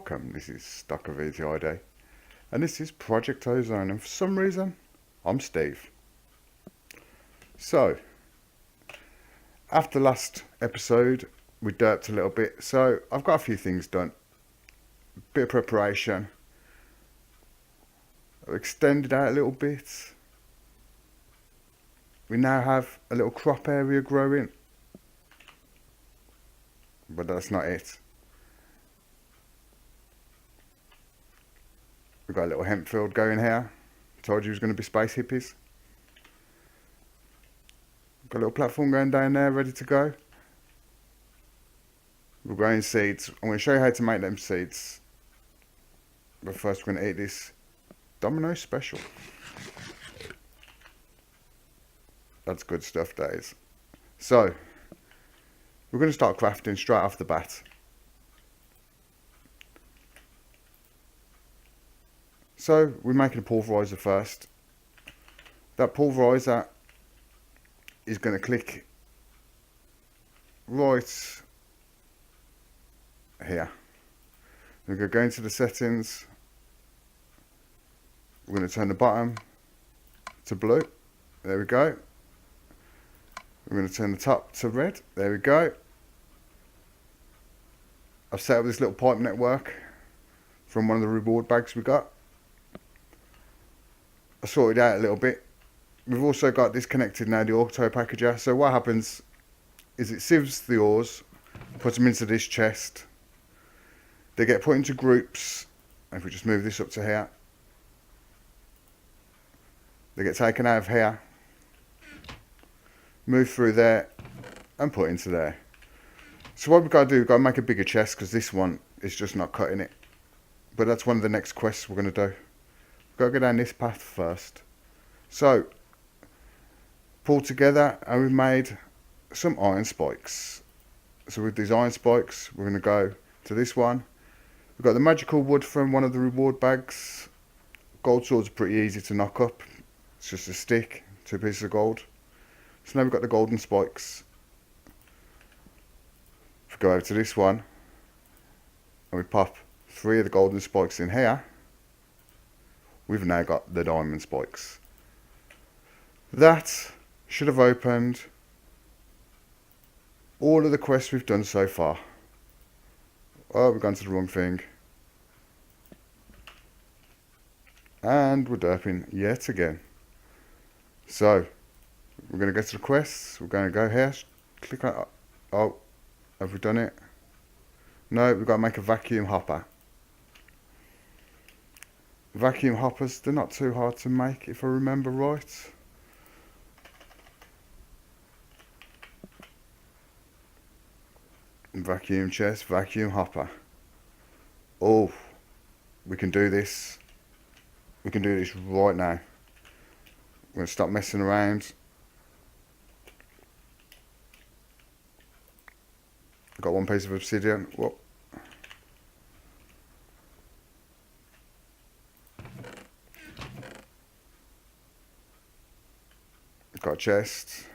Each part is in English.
welcome. This is Stucker VTID, and this is Project Ozone, and for some reason, I'm Steve. So, after last episode, we derped a little bit, so I've got a few things done. Bit of preparation. I've extended out a little bit. We now have a little crop area growing, but that's not it. We've got a little hemp field going here. Told you it was going to be space hippies. Got a little platform going down there, ready to go. We're growing seeds. I'm going to show you how to make them seeds. But first we're going to eat this Domino Special. That's good stuff, that is. So, we're going to start crafting straight off the bat. So, we're making a pulverizer first. That pulverizer is going to click right here. We're going to go into the settings. We're going to turn the bottom to blue. There we go. We're going to turn the top to red. There we go. I've set up this little pipe network from one of the reward bags we got. I sorted out a little bit. We've also got this connected now, the auto packager. So what happens is it sieves the ores, puts them into this chest. They get put into groups. If we just move this up to here, they get taken out of here, move through there, and put into there. So what we've got to do, we've got to make a bigger chest because this one is just not cutting it. But that's one of the next quests we're going to do. We've got to go down this path first. So, pull together, and we've made some iron spikes. So with these iron spikes, we're going to go to this one. We've got the magical wood from one of the reward bags. Gold swords are pretty easy to knock up. It's just a stick, 2 pieces of gold. So now we've got the golden spikes. If we go over to this one, and we pop 3 of the golden spikes in here, we've now got the diamond spikes. That should have opened all of the quests we've done so far. Oh, we've gone to the wrong thing. And we're derping yet again. So, we're going to go to the quests. We're going to go here. Click on... Oh, have we done it? No, we've got to make a vacuum hopper. Vacuum hoppers, they're not too hard to make if I remember right. Vacuum chest, vacuum hopper. Oh, we can do this. We can do this right now. We're going to stop messing around. Got 1 piece of obsidian. Whoop. Got a chest.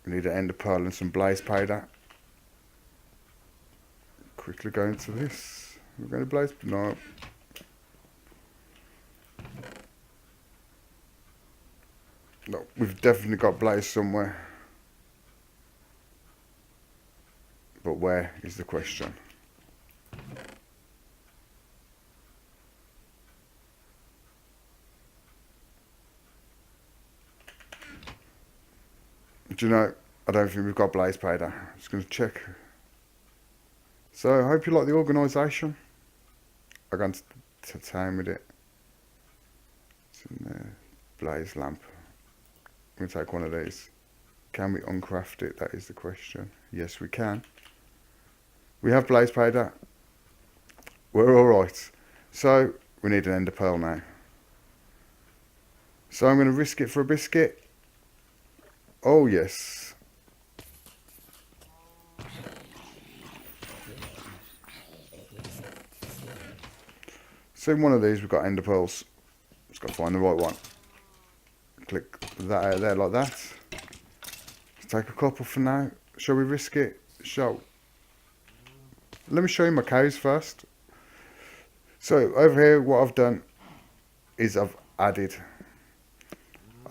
We need an ender pearl and some blaze powder. Quickly go into this. We're going to blaze... No. No, we've definitely got blaze somewhere. But where is the question? Do you know, I don't think we've got blaze powder. I'm just going to check. So, I hope you like the organisation. I'm going to town with it. It's in there. Blaze lamp. I'm going to take one of these. Can we uncraft it? That is the question. Yes, we can. We have blaze powder. We're alright. So, we need an ender pearl now. So, I'm going to risk it for a biscuit. Oh, yes. So in one of these we've got ender pearls. Just got to find the right one. Click that out there like that. Let's take a couple for now. Shall we risk it? Shall Let me show you my cows first. So over here, what I've done is I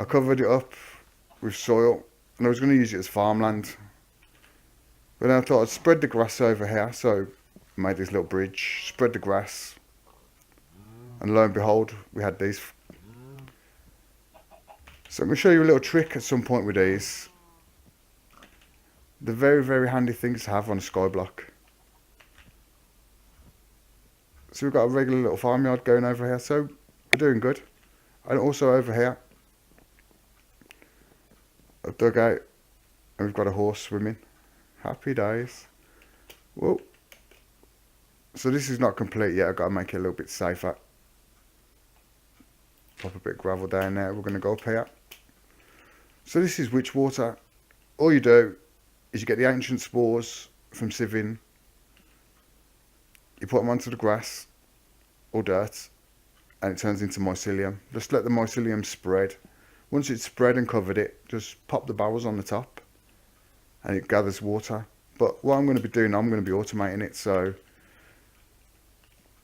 covered it up with soil, and I was going to use it as farmland. But then I thought I'd spread the grass over here, so I made this little bridge, spread the grass, and lo and behold, we had these. So I'm going to show you a little trick at some point with these. They're very, very handy things to have on a sky block. So we've got a regular little farmyard going over here, so we're doing good. And also over here, I've dug out, and we've got a horse swimming. Happy days. Whoa. So this is not complete yet, I've got to make it a little bit safer. Pop a bit of gravel down there, we're going to go up here. So this is witch water. All you do is you get the ancient spores from sieving. You put them onto the grass or dirt, and it turns into mycelium. Just let the mycelium spread. Once it's spread and covered it, just pop the barrels on the top and it gathers water. But what I'm going to be doing, I'm going to be automating it, so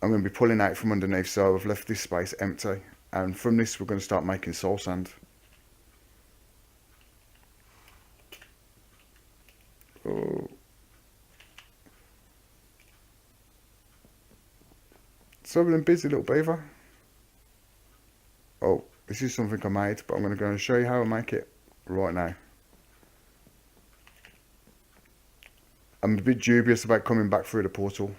I'm going to be pulling out from underneath, so I've left this space empty, and from this we're going to start making soil sand. Oh. So I've been busy, little beaver. Oh, this is something I made, but I'm going to go and show you how I make it right now. I'm a bit dubious about coming back through the portal.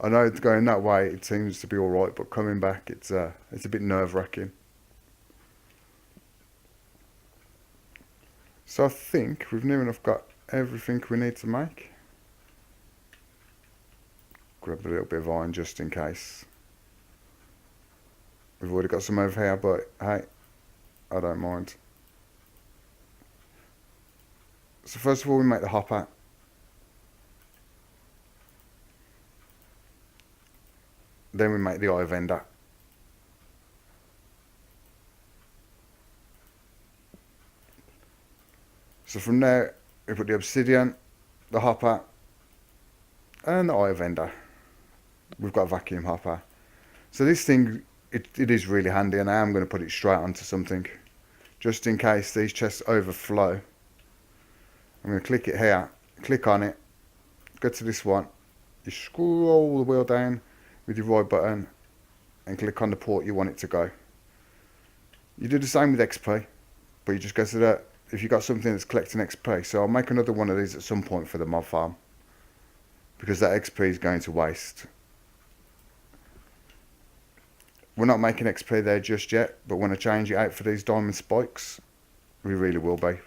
I know it's going that way, it seems to be alright, but coming back, it's a bit nerve-wracking. So I think we've near enough got everything we need to make. Grab a little bit of iron just in case. We've already got some over here, but hey, I don't mind. So first of all, we make the hopper. Then we make the eye vendor. So from there, we put the obsidian, the hopper, and the eye vendor. We've got a vacuum hopper. So this thing, it is really handy, and I am going to put it straight onto something. Just in case these chests overflow. I'm going to click it here, click on it, go to this one. You scroll the wheel down with your right button and click on the port you want it to go. You do the same with XP, but you just go to that if you've got something that's collecting XP. So I'll make another one of these at some point for the mob farm, because that XP is going to waste. We're not making XP there just yet, but when I change it out for these diamond spikes, we really will be.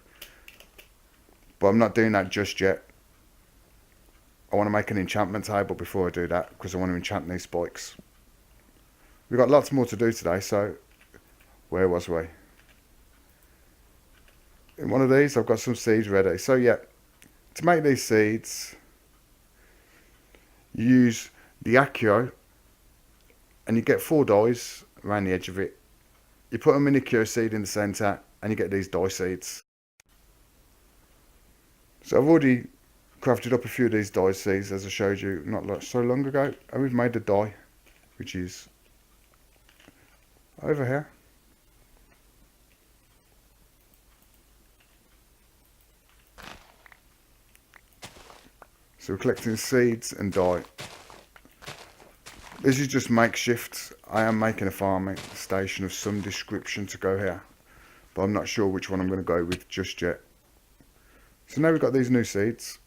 But I'm not doing that just yet. I want to make an enchantment table before I do that, because I want to enchant these spikes. We've got lots more to do today, so where was we? In one of these, I've got some seeds ready. So yeah, to make these seeds, you use the Akio, and you get 4 dies around the edge of it. You put a minicure seed in the centre, and you get these die seeds. So I've already crafted up a few of these die seeds, as I showed you not so long ago, and we've made a die, which is over here. So we're collecting seeds and dye. This is just makeshift. I am making a farming station of some description to go here, but I'm not sure which one I'm going to go with just yet. So now we've got these new seeds.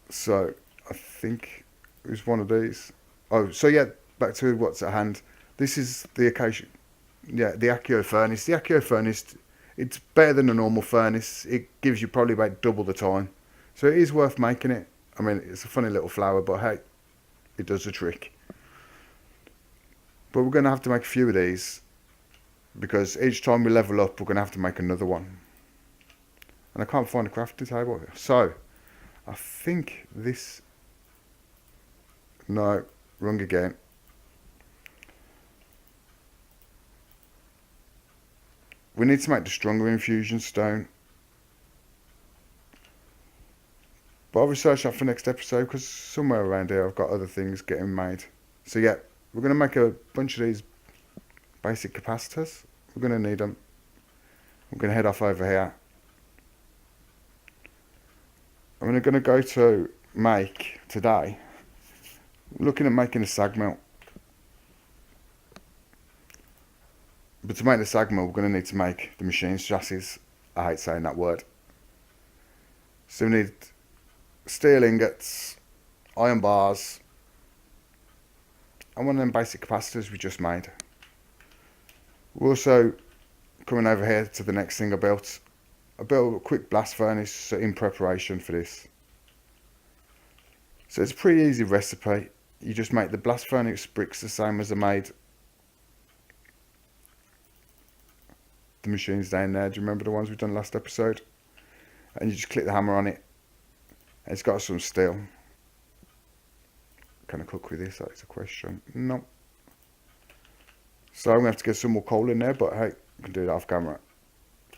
So I think it was one of these. Oh, so yeah, back to what's at hand. This is the occasion. Yeah, the Akio Furnace. The Akio Furnace, it's better than a normal furnace. It gives you probably about double the time. So it is worth making it. I mean, it's a funny little flower, but hey, it does the trick. But we're going to have to make a few of these, because each time we level up, we're going to have to make another one. And I can't find a crafting table. So, I think this... No, wrong again. We need to make the stronger infusion stone. But I'll research that for next episode because somewhere around here I've got other things getting made. So yeah, we're going to make a bunch of these basic capacitors. We're going to need them. I'm going to head off over here. I'm going to go to make today. Looking at making a sag mill. But to make the sag mill, we're going to need to make the machine's chassis. I hate saying that word. So we need steel ingots, iron bars, and one of them basic capacitors we just made. We're also coming over here to the next thing I built. I built a quick blast furnace in preparation for this. So it's a pretty easy recipe. You just make the blast furnace bricks the same as I made the machines down there. Do you remember the ones we've done last episode? And you just click the hammer on it. And it's got some steel. Can I cook with this? That's a question. No. So I'm going to have to get some more coal in there, but hey, I can do that off camera.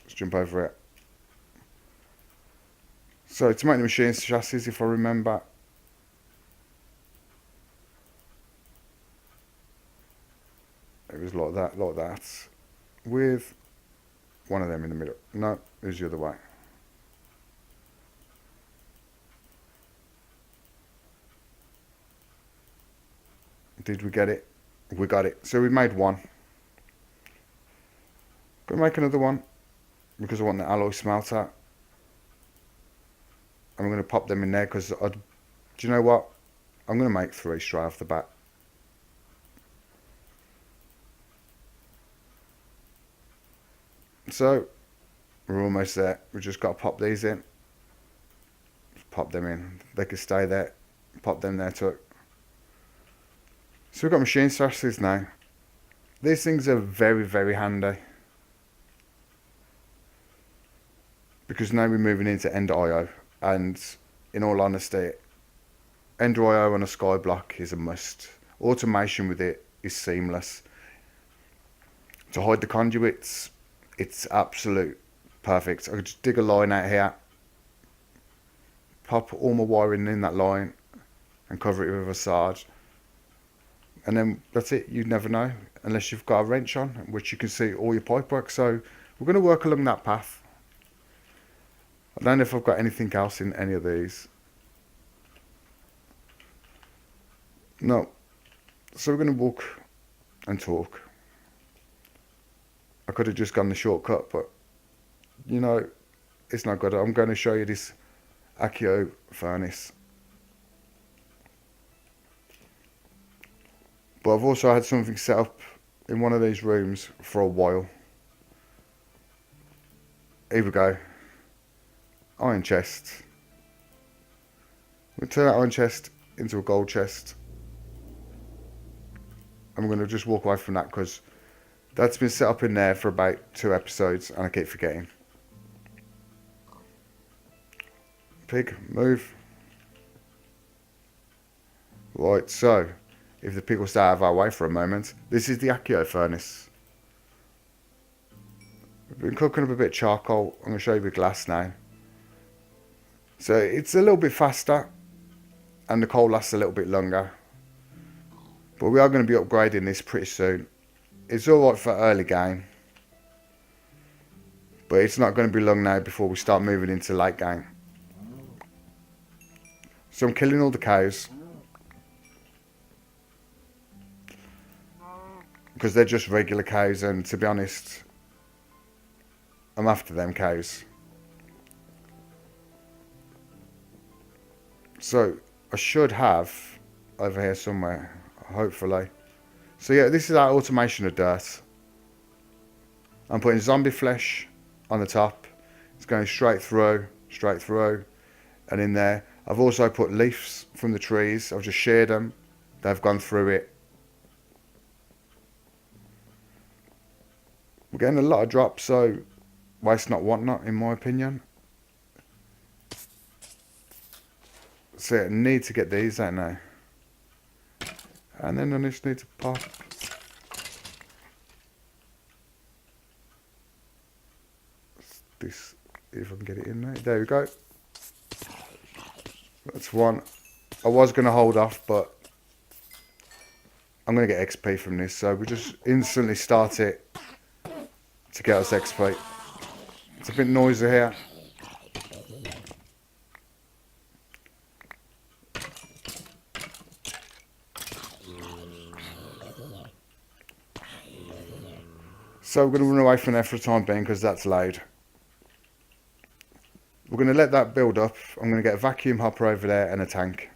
Let's jump over it. So to make the machine's chassis, if I remember, it was like that, with one of them in the middle. No, it was the other way. Did we get it? We got it. So we made one. Gonna make another one because I want the alloy smelter. I'm gonna pop them in there because do you know what? I'm gonna make 3 straight off the bat. So we're almost there. We just got to pop these in. Just pop them in. They can stay there. Pop them there too. So we've got machine chassis now. These things are very, very handy. Because now we're moving into Ender IO. And in all honesty, Ender IO on a sky block is a must. Automation with it is seamless. To hide the conduits, it's absolute perfect. I could just dig a line out here, pop all my wiring in that line and cover it with a facade. And then that's it. You'd never know unless you've got a wrench on, which you can see all your pipework. So we're going to work along that path. I don't know if I've got anything else in any of these. No. So we're going to walk and talk. I could have just gone the shortcut, but you know, it's not good. I'm going to show you this Akio Furnace. But I've also had something set up in one of these rooms for a while. Here we go. Iron chest. We'll turn that iron chest into a gold chest. I'm going to just walk away from that because that's been set up in there for about 2 episodes and I keep forgetting. Pig, move. Right, so if the pig will stay out of our way for a moment, this is the Akio Furnace. We've been cooking up a bit of charcoal. I'm going to show you with glass now. So it's a little bit faster and the coal lasts a little bit longer. But we are going to be upgrading this pretty soon. It's alright for early game. But it's not going to be long now before we start moving into late game. So I'm killing all the cows. Because they're just regular cows and to be honest, I'm after them cows. So I should have over here somewhere, hopefully. So yeah, this is our automation of dirt. I'm putting zombie flesh on the top. It's going straight through, and in there. I've also put leaves from the trees. I've just sheared them. They've gone through it. We're getting a lot of drops, so waste not, want not, in my opinion. So I need to get these out now. And then I just need to pop. This, if I can get it in there. There we go. That's one. I was going to hold off, but I'm going to get XP from this. So we just instantly start it to get us XP. It's a bit noisy here. So we're going to run away from there for the time being because that's loud. We're going to let that build up. I'm going to get a vacuum hopper over there and a tank.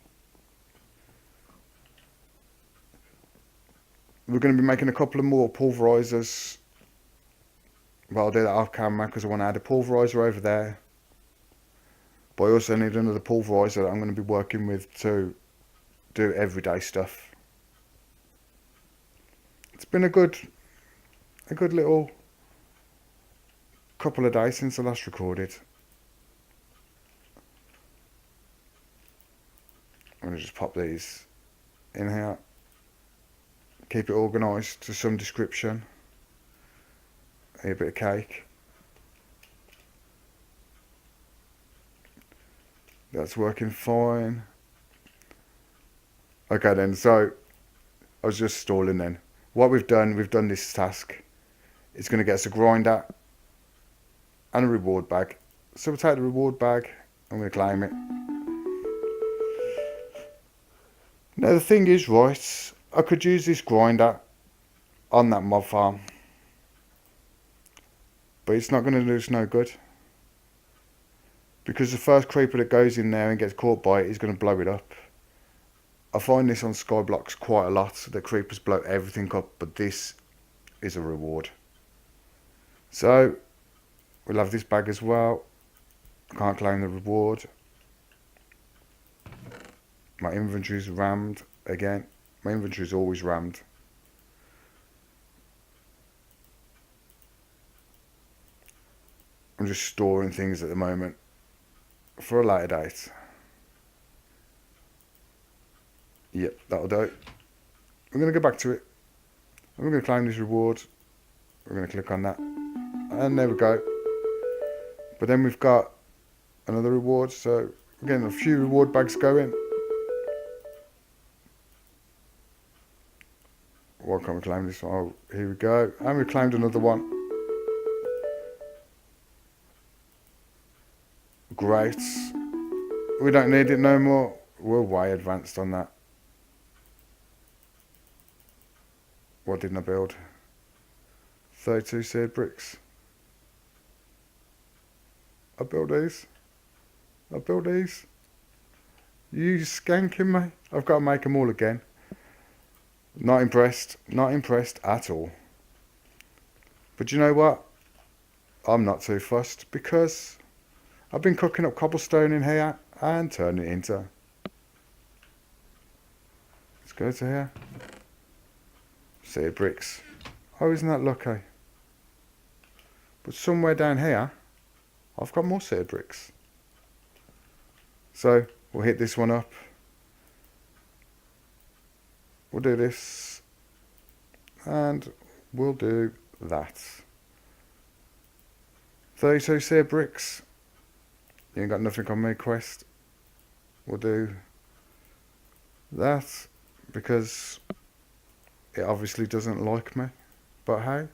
We're going to be making a couple of more pulverizers. Well, I'll do that off camera because I want to add a pulverizer over there. But I also need another pulverizer that I'm going to be working with to do everyday stuff. It's been a good little couple of days since I last recorded. I'm going to just pop these in here. Keep it organised to some description. A bit of cake. That's working fine. Okay then, so I was just stalling then. What we've done this task. It's going to get us a grinder and a reward bag. So we'll take the reward bag. I'm going to claim it. Now the thing is, right, I could use this grinder on that mob farm. But it's not going to do us no good. Because the first creeper that goes in there and gets caught by it is going to blow it up. I find this on Skyblocks quite a lot. The creepers blow everything up, but this is a reward. So, we'll have this bag as well. I can't claim the reward. My inventory's rammed again. My inventory's always rammed. I'm just storing things at the moment for a later date. Yep, that'll do. I'm going to go back to it. I'm going to claim this reward. We're going to click on that. And there we go. But then we've got another reward. So we're getting a few reward bags going. Why can't we claim this one? Oh, here we go. And we claimed another one. Great. We don't need it no more. We're way advanced on that. What didn't I build? 32 seared bricks. I build these. I build these. You skanking me? I've got to make them all again. Not impressed. Not impressed at all. But you know what? I'm not too fussed because I've been cooking up cobblestone in here and turning it into. Let's go to here. Seared bricks. Oh, isn't that lucky? But somewhere down here, I've got more seared bricks. So, we'll hit this one up. We'll do this. And we'll do that. 32 seared bricks. You ain't got nothing on me, quest. We'll do that because it obviously doesn't like me. But hey,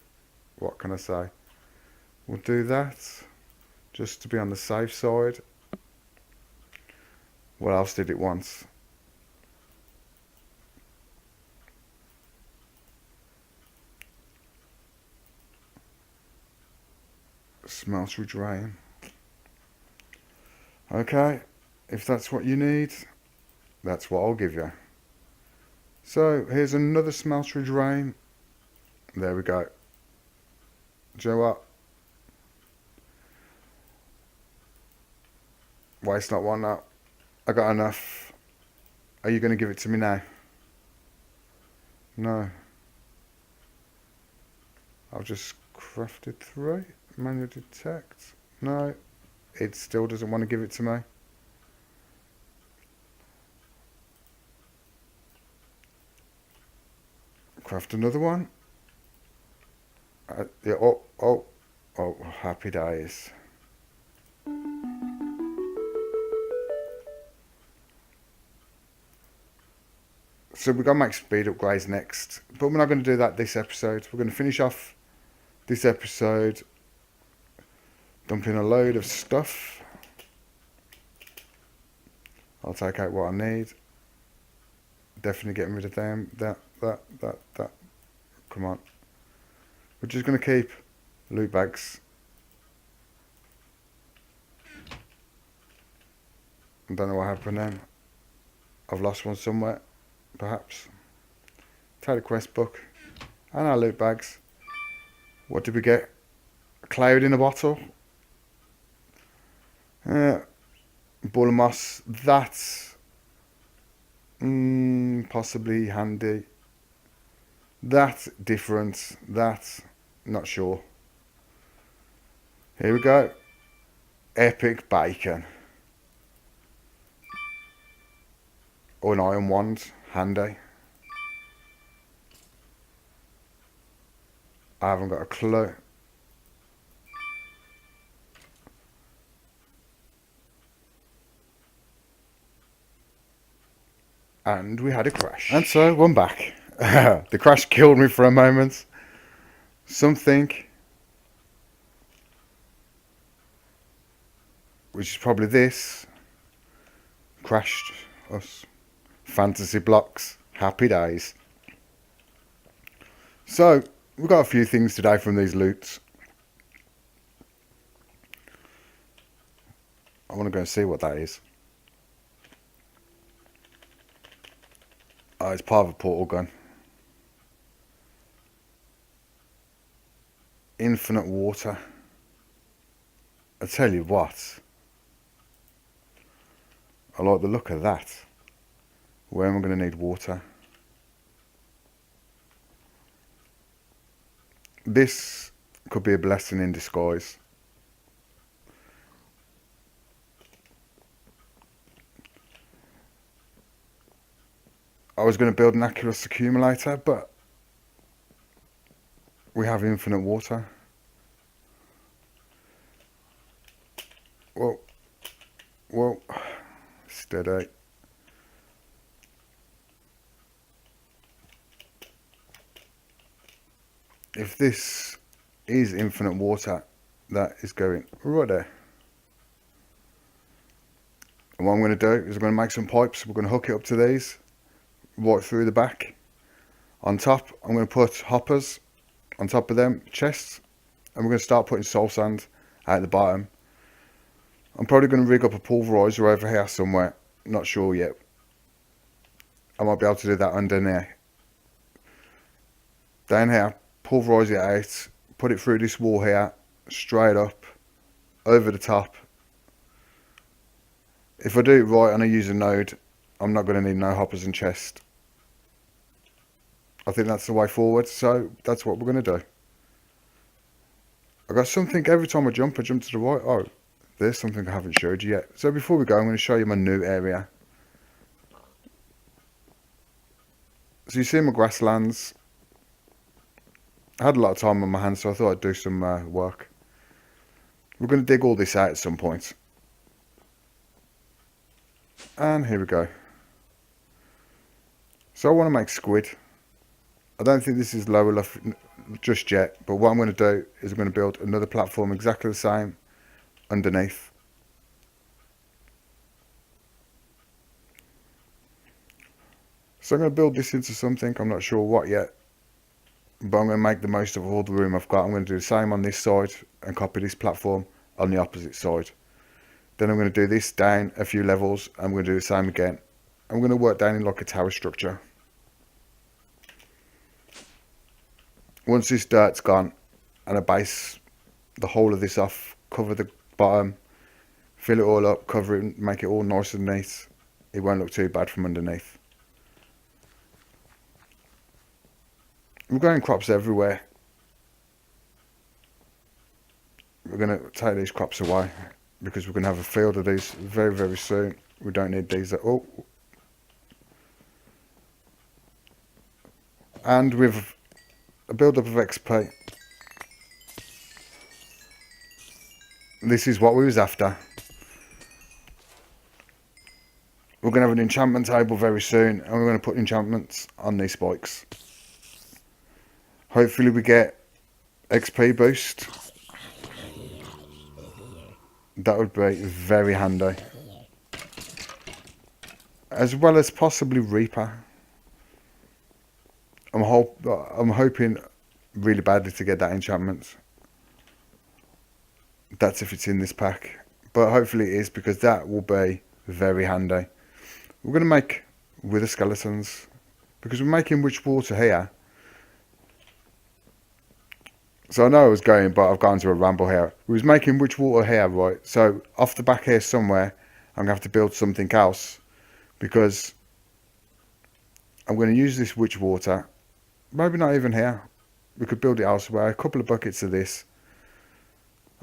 what can I say? We'll do that just to be on the safe side. What else did it once? Smeltery drain. Okay, if that's what you need, that's what I'll give you. So, here's another smeltery drain. There we go. Do you know what? Waste not, want not. I got enough. Are you going to give it to me now? No. I've just crafted 3. Manual detect. No. It still doesn't want to give it to me. Craft another one. Yeah, oh, happy days. So we've got to make speed upgrades next. But we're not going to do that this episode. We're going to finish off this episode dumping a load of stuff. I'll take out what I need. Definitely getting rid of them. That. Come on. We're just going to keep loot bags. I don't know what happened then. I've lost one somewhere, perhaps. Take the quest book and our loot bags. What did we get? A cloud in a bottle. Ball of moss. That's possibly handy. That's different. That's not sure. Here we go. Epic bacon. Or an iron wand. Handy. I haven't got a clue. And we had a crash. And so, I'm back. The crash killed me for a moment. Something, which is probably this, crashed us. Fantasy blocks. Happy days. So, we've got a few things today from these loots. I want to go and see what that is. Oh, it's part of a portal gun. Infinite water. I tell you what. I like the look of that. Where am I going to need water? This could be a blessing in disguise. I was going to build an accuracy accumulator, but we have infinite water. Whoa, steady. If this is infinite water, that is going right there. And what I'm going to do is I'm going to make some pipes. We're going to hook it up to these, right through the back. On top, I'm going to put hoppers on top of them, chests, and we're going to start putting soul sand at the bottom. I'm probably going to rig up a pulverizer over here somewhere, not sure yet. I might be able to do that under there. Down here, pulverize it out, put it through this wall here, straight up, over the top. If I do it right and I use a node, I'm not going to need no hoppers and chest. I think that's the way forward, so that's what we're going to do. I got something every time I jump to the right. Oh, there's something I haven't showed you yet. So before we go, I'm going to show you my new area. So you see my grasslands. I had a lot of time on my hands, so I thought I'd do some work. We're going to dig all this out at some point. And here we go. So I want to make squid. I don't think this is low enough just yet, but what I'm going to do is I'm going to build another platform exactly the same underneath. So I'm going to build this into something, I'm not sure what yet, but I'm going to make the most of all the room I've got. I'm going to do the same on this side and copy this platform on the opposite side. Then I'm going to do this down a few levels, and I'm going to do the same again. I'm going to work down in like a tower structure. Once this dirt's gone and I base the whole of this off, cover the bottom, fill it all up, cover it, make it all nice and neat, it won't look too bad from underneath. We're growing crops everywhere. We're going to take these crops away because we're going to have a field of these very, very soon. We don't need these at all. And with a build-up of XP, this is what we was after. We're going to have an enchantment table very soon, and we're going to put enchantments on these spikes. Hopefully we get XP boost. That would be very handy. As well as possibly Reaper. I'm hoping really badly to get that enchantment. That's if it's in this pack. But hopefully it is, because that will be very handy. We're going to make wither skeletons, because we're making witch water here. So I know I was going, but I've gone to a ramble here. We was making witch water here, right? So off the back here somewhere, I'm going to have to build something else, because I'm going to use this witch water. Maybe not even here. We could build it elsewhere. A couple of buckets of this.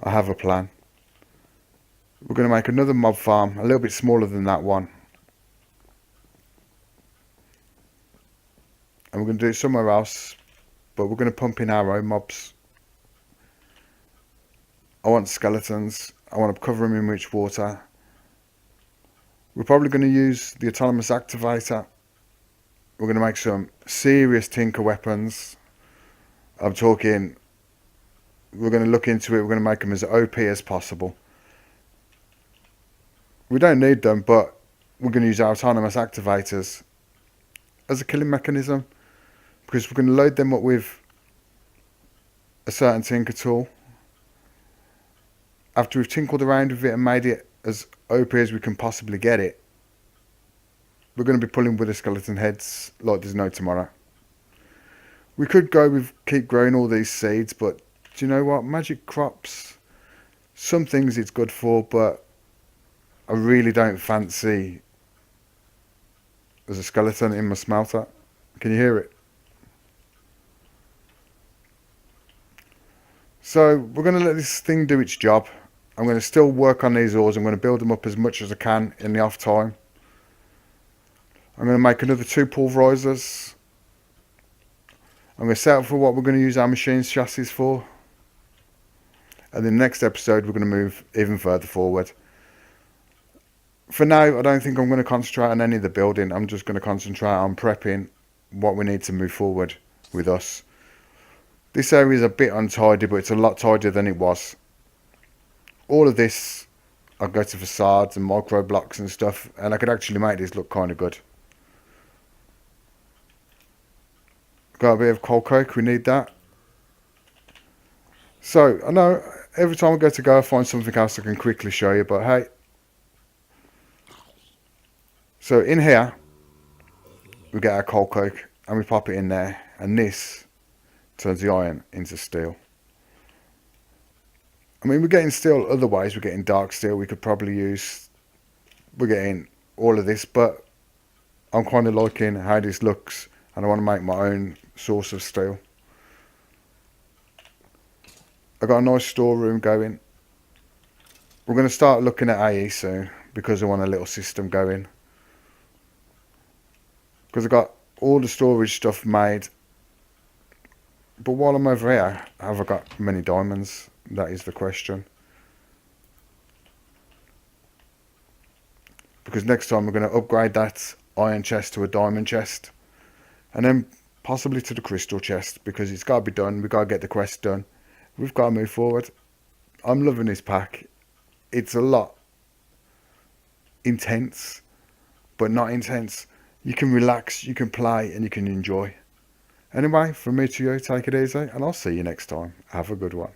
I have a plan. We're going to make another mob farm, a little bit smaller than that one. And we're going to do it somewhere else, but we're going to pump in our own mobs. I want skeletons. I want to cover them in witch water. We're probably going to use the autonomous activator. We're going to make some serious tinker weapons. I'm talking, we're going to look into it. We're going to make them as OP as possible. We don't need them, but we're going to use our autonomous activators as a killing mechanism, because we're going to load them up with a certain tinker tool. After we've tinkered around with it and made it as OP as we can possibly get it, we're going to be pulling with the skeleton heads like there's no tomorrow. We could go with keep growing all these seeds, but do you know what? Magic crops, some things it's good for, but I really don't fancy there's a skeleton in my smelter. Can you hear it? So we're going to let this thing do its job. I'm going to still work on these ores. I'm going to build them up as much as I can in the off time. I'm going to make another 2 pulverizers. I'm going to set up for what we're going to use our machine's chassis for. And in the next episode, we're going to move even further forward. For now, I don't think I'm going to concentrate on any of the building. I'm just going to concentrate on prepping what we need to move forward with us. This area is a bit untidy, but it's a lot tidier than it was. All of this, I'll go to facades and micro blocks and stuff, and I could actually make this look kind of good. Got a bit of coal coke, we need that. So, I know every time I go, I find something else I can quickly show you, but hey. So in here, we get our coal coke and we pop it in there, and this turns the iron into steel. I mean, we're getting steel other ways. We're getting dark steel. We could probably use, we're getting all of this, but I'm kind of liking how this looks, and I want to make my own source of steel. I got a nice storeroom going. We're going to start looking at AE soon, because I want a little system going. Because I got all the storage stuff made. But while I'm over here, have I got many diamonds? That is the question. Because next time we're going to upgrade that iron chest to a diamond chest. And then possibly to the crystal chest, because it's got to be done. We've got to get the quest done. We've got to move forward. I'm loving this pack. It's a lot intense, but not intense. You can relax, you can play, and you can enjoy. Anyway, from me to you, take it easy, and I'll see you next time. Have a good one.